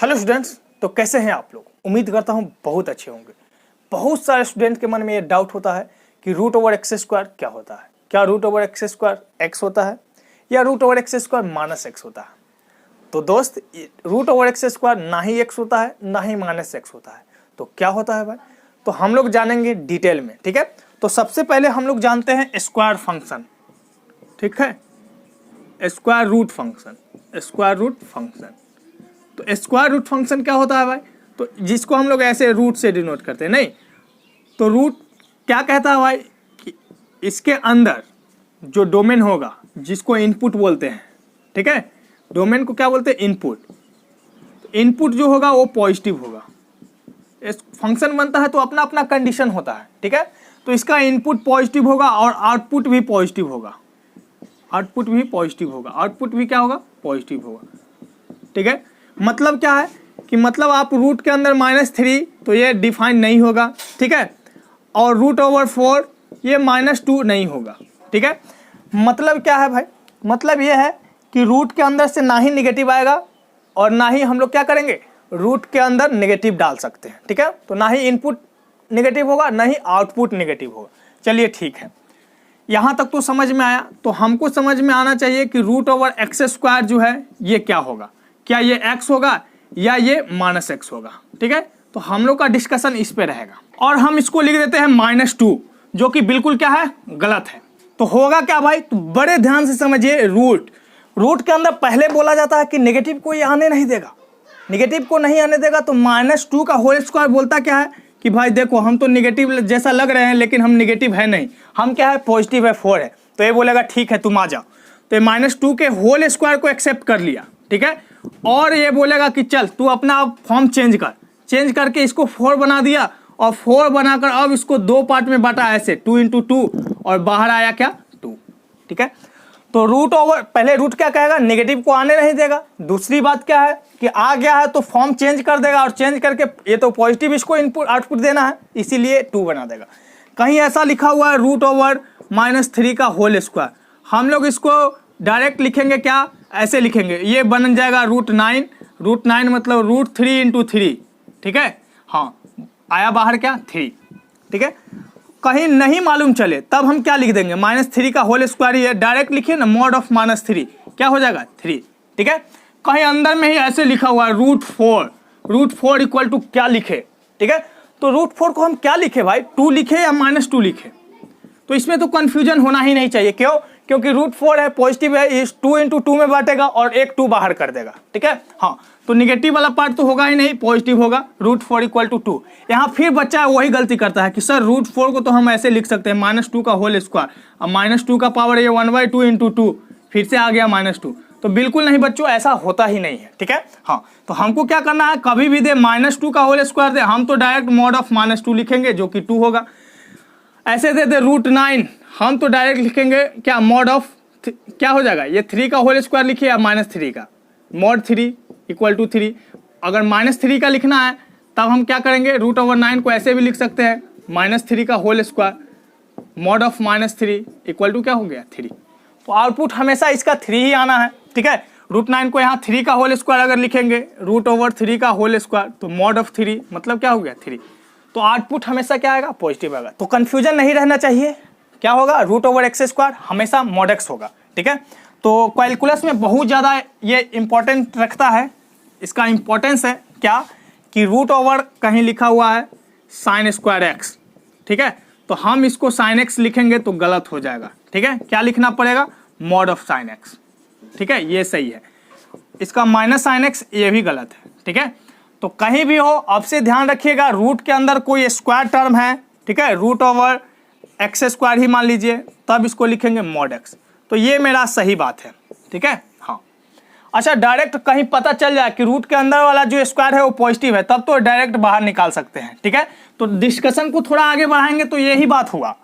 Hello students, तो कैसे हैं आप लोग। उम्मीद करता हूं बहुत अच्छे होंगे। बहुत सारे स्टूडेंट के मन में ये डाउट होता है कि रूट ओवर एक्स स्क्वायर क्या होता है। क्या root over x square x होता है या root over x square minus x होता है। तो दोस्त, रूट ओवर एक्स स्क्वायर ना ही एक्स होता है ना ही माइनस एक्स होता है। तो क्या होता है भाई, तो हम लोग जानेंगे डिटेल में। ठीक है, तो सबसे पहले हम लोग जानते हैं स्क्वायर फंक्शन। ठीक है, square root function. Square root function, तो स्क्वायर रूट फंक्शन क्या होता है भाई, तो जिसको हम लोग ऐसे रूट से डिनोट करते हैं। नहीं तो रूट क्या कहता है भाई कि इसके अंदर जो डोमेन होगा जिसको इनपुट बोलते हैं। ठीक है, डोमेन को क्या बोलते हैं, इनपुट। तो इनपुट जो होगा वो पॉजिटिव होगा। फंक्शन बनता है तो अपना अपना कंडीशन होता है। ठीक है, तो इसका इनपुट पॉजिटिव होगा और आउटपुट भी पॉजिटिव होगा। आउटपुट भी पॉजिटिव होगा, आउटपुट भी क्या होगा, पॉजिटिव होगा। ठीक है, मतलब क्या है कि मतलब आप रूट के अंदर -3 तो ये डिफाइन नहीं होगा। ठीक है, और रूट ओवर 4 ये -2 नहीं होगा। ठीक है, मतलब क्या है भाई, मतलब ये है कि रूट के अंदर से ना ही निगेटिव आएगा और ना ही हम लोग क्या करेंगे, रूट के अंदर नेगेटिव डाल सकते हैं। ठीक है, तो ना ही इनपुट नेगेटिव होगा ना ही आउटपुट नेगेटिव होगा। चलिए ठीक है, यहाँ तक तो समझ में आया। तो हमको समझ में आना चाहिए कि रूट ओवर एक्स स्क्वायर जो है ये क्या होगा, क्या ये x होगा या ये -x होगा। ठीक है, तो हम लोग का डिस्कशन इस पे रहेगा और हम इसको लिख देते हैं -2, जो कि बिल्कुल क्या है, गलत है। तो होगा क्या भाई, तो बड़े ध्यान से समझिए। रूट के अंदर पहले बोला जाता है कि नेगेटिव को ये आने नहीं देगा, नेगेटिव को नहीं आने देगा। तो -2 का होल स्क्वायर बोलता क्या है कि भाई देखो हम तो नेगेटिव जैसा लग रहे हैं लेकिन हम नेगेटिव है नहीं, हम क्या है, पॉजिटिव है, 4 है। तो ये बोलेगा ठीक है तुम आ जाओ। तो ये -2 के होल स्क्वायर को एक्सेप्ट कर लिया। ठीक है, और ये बोलेगा कि चल तू अपना फॉर्म चेंज करके इसको 4 बना दिया और 4 बनाकर अब इसको 2 पार्ट में बांटा ऐसे 2 × 2 और बाहर आया क्या, 2। ठीक है, तो रूट ओवर पहले रूट क्या कहेगा, नेगेटिव को आने नहीं देगा। दूसरी बात क्या है कि आ गया है तो फॉर्म चेंज कर देगा और चेंज करके ये तो पॉजिटिव इसको इनपुट आउटपुट देना है, इसीलिए 2 बना देगा। कहीं ऐसा लिखा हुआ है रूट ओवर -3 का होल स्क्वायर, हम लोग इसको डायरेक्ट लिखेंगे, क्या ऐसे लिखेंगे, ये बन जाएगा √9। √9 मतलब √3 × 3। ठीक है, हाँ आया बाहर क्या, 3। ठीक है, कहीं नहीं मालूम चले तब हम क्या लिख देंगे, -3 का होल स्क्वायर ही है, डायरेक्ट लिखिए ना, मॉड ऑफ -3 क्या हो जाएगा, 3। ठीक है, कहीं अंदर में ही ऐसे लिखा हुआ है √4। √4 इक्वल टू क्या लिखे। ठीक है, तो √4 को हम क्या लिखे भाई, 2 लिखे या -2 लिखे। तो इसमें तो कंफ्यूजन होना ही नहीं चाहिए। क्यों, क्योंकि √4 है, पॉजिटिव है, इस 2 × 2 में बांटेगा और एक 2 बाहर कर देगा। ठीक है, हाँ तो निगेटिव वाला पार्ट तो होगा ही नहीं, पॉजिटिव होगा। √4 = 2। यहाँ फिर बच्चा वही गलती करता है कि सर √4 को तो हम ऐसे लिख सकते हैं -2 का होल स्क्वायर, अब -2 का पावर ये 1/2 × 2 फिर से आ गया -2। तो बिल्कुल नहीं बच्चों, ऐसा होता ही नहीं है। ठीक है, हाँ तो हमको क्या करना है, कभी भी दे -2 का होल स्क्वायर दे, हम तो डायरेक्ट मॉड ऑफ -2 लिखेंगे जो कि 2 होगा। ऐसे दे दे √9, हम तो डायरेक्ट लिखेंगे क्या, मॉड ऑफ क्या हो जाएगा, ये 3 का होल स्क्वायर लिखिए या -3 का, मॉड 3 = 3। अगर -3 का लिखना है तब हम क्या करेंगे, √9 को ऐसे भी लिख सकते हैं, -3 का होल स्क्वायर मॉड ऑफ -3 = क्या हो गया, 3। तो आउटपुट हमेशा इसका 3 ही आना है। ठीक है, √9 को यहाँ 3 का होल स्क्वायर अगर लिखेंगे, √3 का होल स्क्वायर तो मॉड ऑफ 3 मतलब क्या हो गया, 3। तो आउटपुट हमेशा क्या आएगा, पॉजिटिव आएगा। तो कंफ्यूजन नहीं रहना चाहिए, क्या होगा, √x² हमेशा mod x होगा। ठीक है, तो कैलकुलस में बहुत ज़्यादा ये इंपॉर्टेंट रखता है, इसका इंपॉर्टेंस है क्या कि √ कहीं लिखा हुआ है sin² x। ठीक है, तो हम इसको sin x लिखेंगे तो गलत हो जाएगा। ठीक है, क्या लिखना पड़ेगा, मॉड ऑफ sin x। ठीक है, ये सही है, इसका -sin x ये भी गलत है। ठीक है, तो कहीं भी हो अब से ध्यान रखिएगा, रूट के अंदर कोई स्क्वायर टर्म है, ठीक है, √x² ही मान लीजिए, तब इसको लिखेंगे mod x। तो ये मेरा सही बात है। ठीक है, हाँ अच्छा, डायरेक्ट कहीं पता चल जाए कि रूट के अंदर वाला जो स्क्वायर है वो पॉजिटिव है, तब तो डायरेक्ट बाहर निकाल सकते हैं। ठीक है, तो डिस्कशन को थोड़ा आगे बढ़ाएंगे तो यही बात हुआ,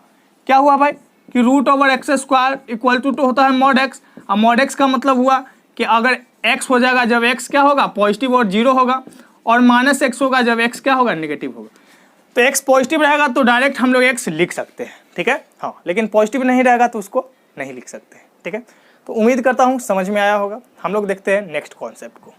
क्या हुआ भाई कि √x² = तो होता है mod x। और mod x का मतलब हुआ कि अगर x हो जाएगा जब x क्या होगा, पॉजिटिव और 0 होगा, और -x होगा जब x क्या होगा, नेगेटिव होगा। तो x पॉजिटिव रहेगा तो डायरेक्ट हम लोग x लिख सकते हैं। ठीक है, हाँ लेकिन पॉजिटिव नहीं रहेगा तो उसको नहीं लिख सकते हैं। ठीक है, तो उम्मीद करता हूँ समझ में आया होगा। हम लोग देखते हैं नेक्स्ट कॉन्सेप्ट को।